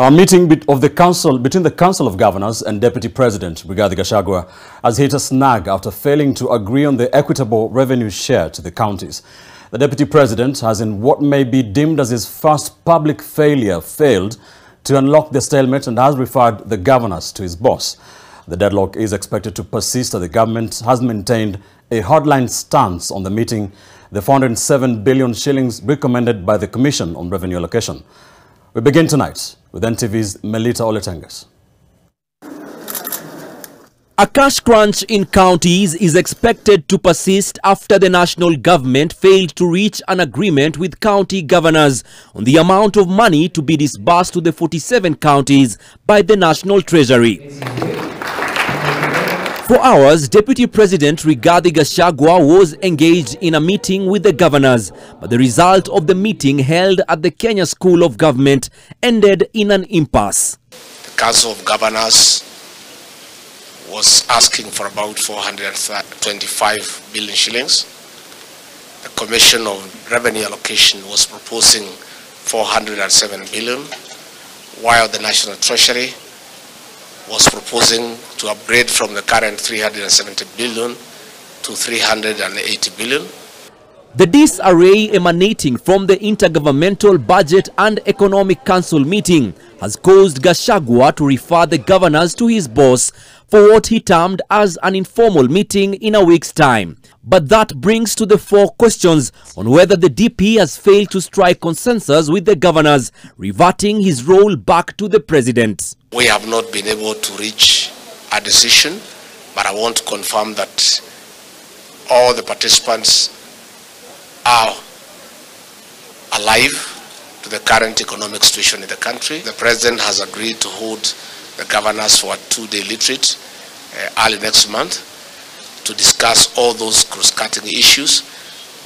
Now, a meeting between the Council of Governors and Deputy President Gachagua has hit a snag after failing to agree on the equitable revenue share to the counties. The Deputy President has, in what may be deemed as his first public failure, failed to unlock the stalemate and has referred the governors to his boss. The deadlock is expected to persist as the government has maintained a hardline stance on the meeting, the 407 billion shillings recommended by the Commission on Revenue Allocation. We begin tonight with NTV's Melita Oletenges. A cash crunch in counties is expected to persist after the national government failed to reach an agreement with county governors on the amount of money to be disbursed to the 47 counties by the National Treasury. For hours, Deputy President Gachagua was engaged in a meeting with the governors, but the result of the meeting held at the Kenya School of Government ended in an impasse. The Council of Governors was asking for about 425 billion shillings. The Commission of Revenue Allocation was proposing 407 billion, while the National Treasury was proposing to upgrade from the current 370 billion to 380 billion. The disarray emanating from the Intergovernmental Budget and Economic Council meeting has caused Gachagua to refer the governors to his boss for what he termed as an informal meeting in a week's time. But that brings to the fore questions on whether the DP has failed to strike consensus with the governors, reverting his role back to the president. We have not been able to reach a decision, but I want to confirm that all the participants are alive to the current economic situation in the country. The president has agreed to hold the governors for a two-day retreat early next month to discuss all those cross-cutting issues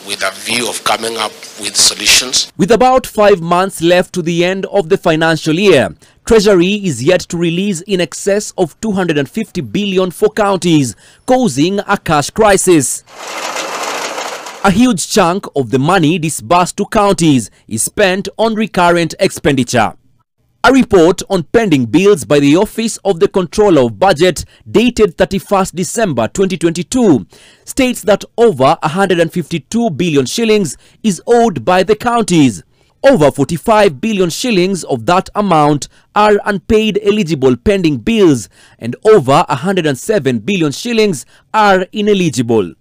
with a view of coming up with solutions. With about 5 months left to the end of the financial year, Treasury is yet to release in excess of 250 billion for counties, causing a cash crisis. A huge chunk of the money disbursed to counties is spent on recurrent expenditure. A report on pending bills by the Office of the Controller of Budget, dated 31st December 2022, states that over 152 billion shillings is owed by the counties. Over 45 billion shillings of that amount are unpaid eligible pending bills, and over 107 billion shillings are ineligible.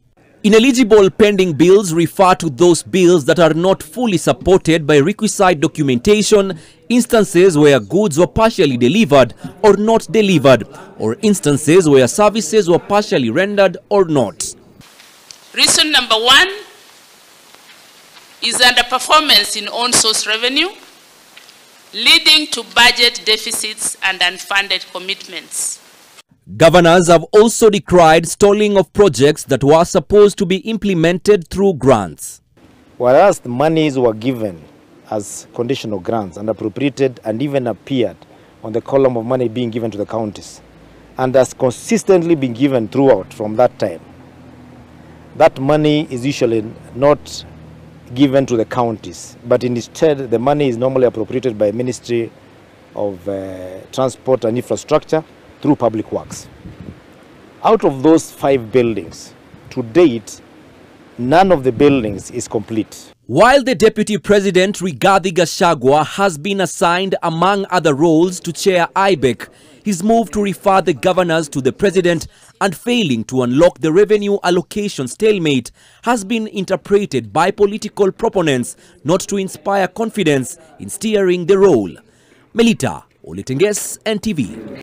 Ineligible pending bills refer to those bills that are not fully supported by requisite documentation, instances where goods were partially delivered or not delivered, or instances where services were partially rendered or not. Reason number one is underperformance in own source revenue, leading to budget deficits and unfunded commitments. Governors have also decried stalling of projects that were supposed to be implemented through grants. Whereas the monies were given as conditional grants and appropriated and even appeared on the column of money being given to the counties, and has consistently been given throughout from that time, that money is usually not given to the counties, but instead the money is normally appropriated by Ministry of Transport and Infrastructure through Public Works. Out of those 5 buildings, to date, none of the buildings is complete. While the Deputy President Gachagua has been assigned, among other roles, to chair IBEC, his move to refer the governors to the president and failing to unlock the revenue allocation stalemate has been interpreted by political proponents not to inspire confidence in steering the role. Melita Oletenges, NTV.